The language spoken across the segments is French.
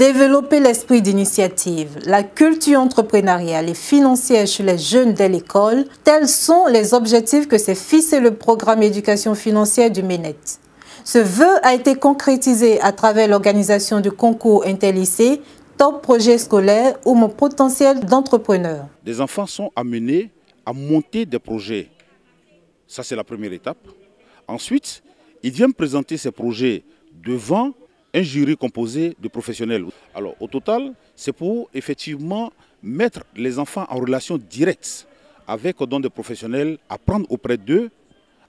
Développer l'esprit d'initiative, la culture entrepreneuriale et financière chez les jeunes dès l'école, tels sont les objectifs que s'est fixé le programme éducation financière du MENET. Ce vœu a été concrétisé à travers l'organisation du concours interlycée Top Projet scolaire ou mon potentiel d'entrepreneur. Les enfants sont amenés à monter des projets. Ça, c'est la première étape. Ensuite, ils viennent présenter ces projets devant un jury composé de professionnels. Alors, au total, c'est pour effectivement mettre les enfants en relation directe avec des professionnels, apprendre auprès d'eux,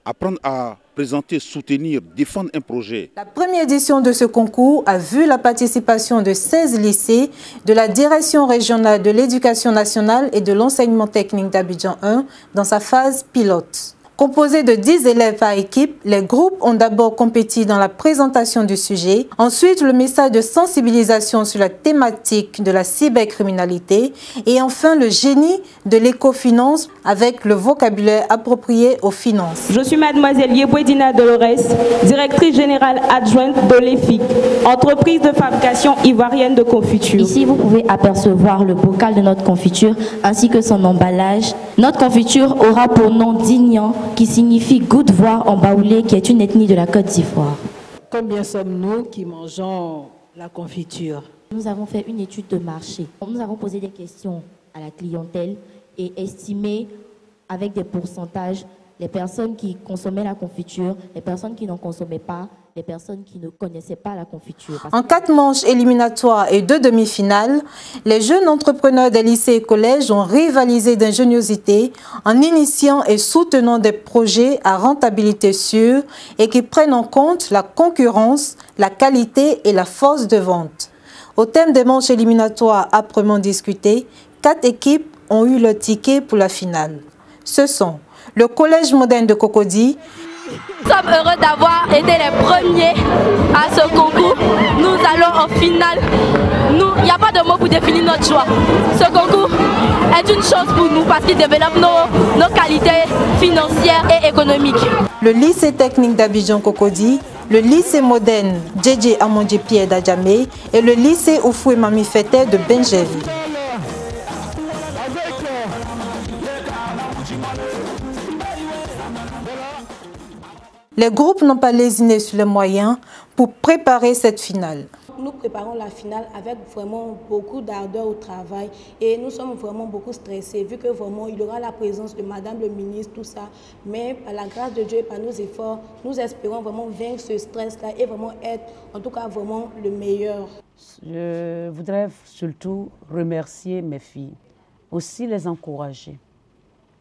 apprendre à présenter, soutenir, défendre un projet. La première édition de ce concours a vu la participation de 16 lycées de la Direction régionale de l'éducation nationale et de l'enseignement technique d'Abidjan 1 dans sa phase pilote. Composés de 10 élèves par équipe, les groupes ont d'abord compéti dans la présentation du sujet, ensuite le message de sensibilisation sur la thématique de la cybercriminalité et enfin le génie de l'écofinance avec le vocabulaire approprié aux finances. Je suis mademoiselle Yebouedina Dolores, directrice générale adjointe de l'EFIC, entreprise de fabrication ivoirienne de confiture. Ici, vous pouvez apercevoir le bocal de notre confiture ainsi que son emballage. Notre confiture aura pour nom Dignan, qui signifie goutte voire en baoulé, qui est une ethnie de la Côte d'Ivoire. Combien sommes-nous qui mangeons la confiture? Nous avons fait une étude de marché. Nous avons posé des questions à la clientèle et estimé avec des pourcentages les personnes qui consommaient la confiture, les personnes qui n'en consommaient pas, les personnes qui ne connaissaient pas la confiture. En 4 manches éliminatoires et 2 demi-finales, les jeunes entrepreneurs des lycées et collèges ont rivalisé d'ingéniosité en initiant et soutenant des projets à rentabilité sûre et qui prennent en compte la concurrence, la qualité et la force de vente. Au terme des manches éliminatoires âprement discutées, 4 équipes ont eu leur ticket pour la finale. Ce sont le Collège moderne de Cocody. Nous sommes heureux d'avoir été les premiers à ce concours. Nous allons en finale. Il n'y a pas de mots pour définir notre choix. Ce concours est une chance pour nous parce qu'il développe nos qualités financières et économiques. Le lycée technique d'Abidjan Cocody, le lycée moderne Djedje Amondje Pierre d'Adjamé et le lycée Oufoué Mami Fete de Benjeville. Les groupes n'ont pas lésiné sur les moyens pour préparer cette finale. Nous préparons la finale avec vraiment beaucoup d'ardeur au travail et nous sommes vraiment beaucoup stressés vu que vraiment il y aura la présence de Madame le ministre, tout ça. Mais par la grâce de Dieu et par nos efforts, nous espérons vraiment vaincre ce stress-là et vraiment être en tout cas vraiment le meilleur. Je voudrais surtout remercier mes filles, aussi les encourager.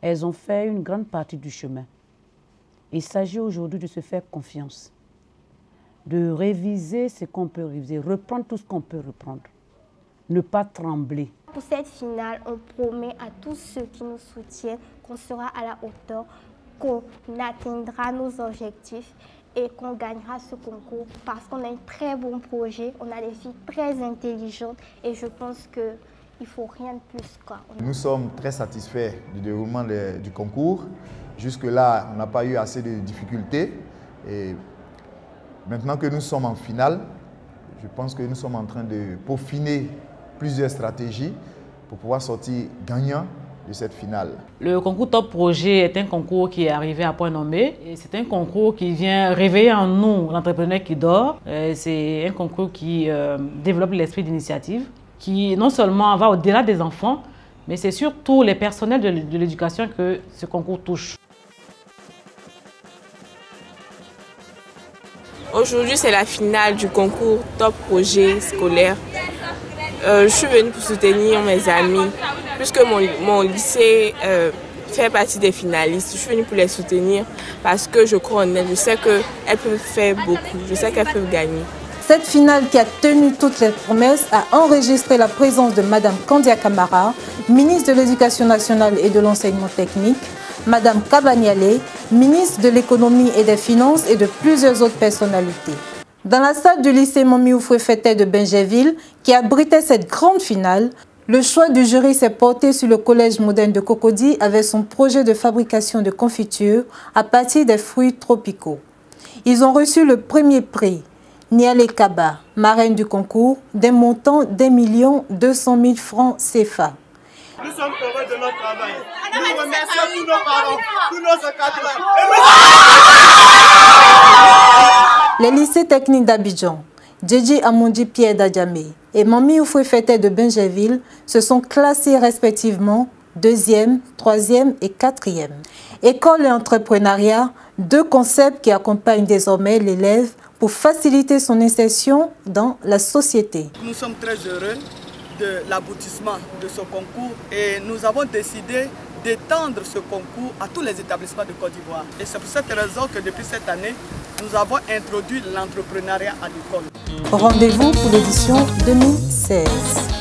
Elles ont fait une grande partie du chemin. Il s'agit aujourd'hui de se faire confiance, de réviser ce qu'on peut réviser, reprendre tout ce qu'on peut reprendre, ne pas trembler. Pour cette finale, on promet à tous ceux qui nous soutiennent qu'on sera à la hauteur, qu'on atteindra nos objectifs et qu'on gagnera ce concours parce qu'on a un très bon projet, on a des filles très intelligentes et je pense qu'il ne faut rien de plus, quoi. Nous sommes très satisfaits du déroulement du concours. Jusque-là, on n'a pas eu assez de difficultés. Et maintenant que nous sommes en finale, je pense que nous sommes en train de peaufiner plusieurs stratégies pour pouvoir sortir gagnant de cette finale. Le concours Top Projet est un concours qui est arrivé à point nommé. C'est un concours qui vient réveiller en nous l'entrepreneur qui dort. C'est un concours qui développe l'esprit d'initiative, qui non seulement va au-delà des enfants, mais c'est surtout les personnels de l'éducation que ce concours touche. Aujourd'hui, c'est la finale du concours Top Projet scolaire. Je suis venue pour soutenir mes amis, puisque mon lycée fait partie des finalistes. Je suis venue pour les soutenir parce que je crois en elles. Je sais qu'elles peuvent faire beaucoup. Je sais qu'elles peuvent gagner. Cette finale qui a tenu toutes les promesses a enregistré la présence de Mme Kandia Camara, ministre de l'Éducation nationale et de l'enseignement technique, Mme Kabaniale, ministre de l'économie et des finances et de plusieurs autres personnalités. Dans la salle du lycée Mami Oufoué Fete de Benjeville, qui abritait cette grande finale, le choix du jury s'est porté sur le Collège moderne de Cocody avec son projet de fabrication de confitures à partir des fruits tropicaux. Ils ont reçu le premier prix. Niale Kaba, marraine du concours, d'un montant d'1 200 000 francs CFA. Nous sommes heureux de notre travail. Nous remercions tous nos parents, tous nos encadrants. Les lycées techniques d'Abidjan, Djedji Amondi Pierre d'Adjamé et Mami Oufoué Fété de Benjaville se sont classés respectivement 2e, 3e et 4e. École et entrepreneuriat, deux concepts qui accompagnent désormais l'élève pour faciliter son insertion dans la société. Nous sommes très heureux de l'aboutissement de ce concours et nous avons décidé d'étendre ce concours à tous les établissements de Côte d'Ivoire. Et c'est pour cette raison que depuis cette année, nous avons introduit l'entrepreneuriat à l'école. Rendez-vous pour l'édition 2016.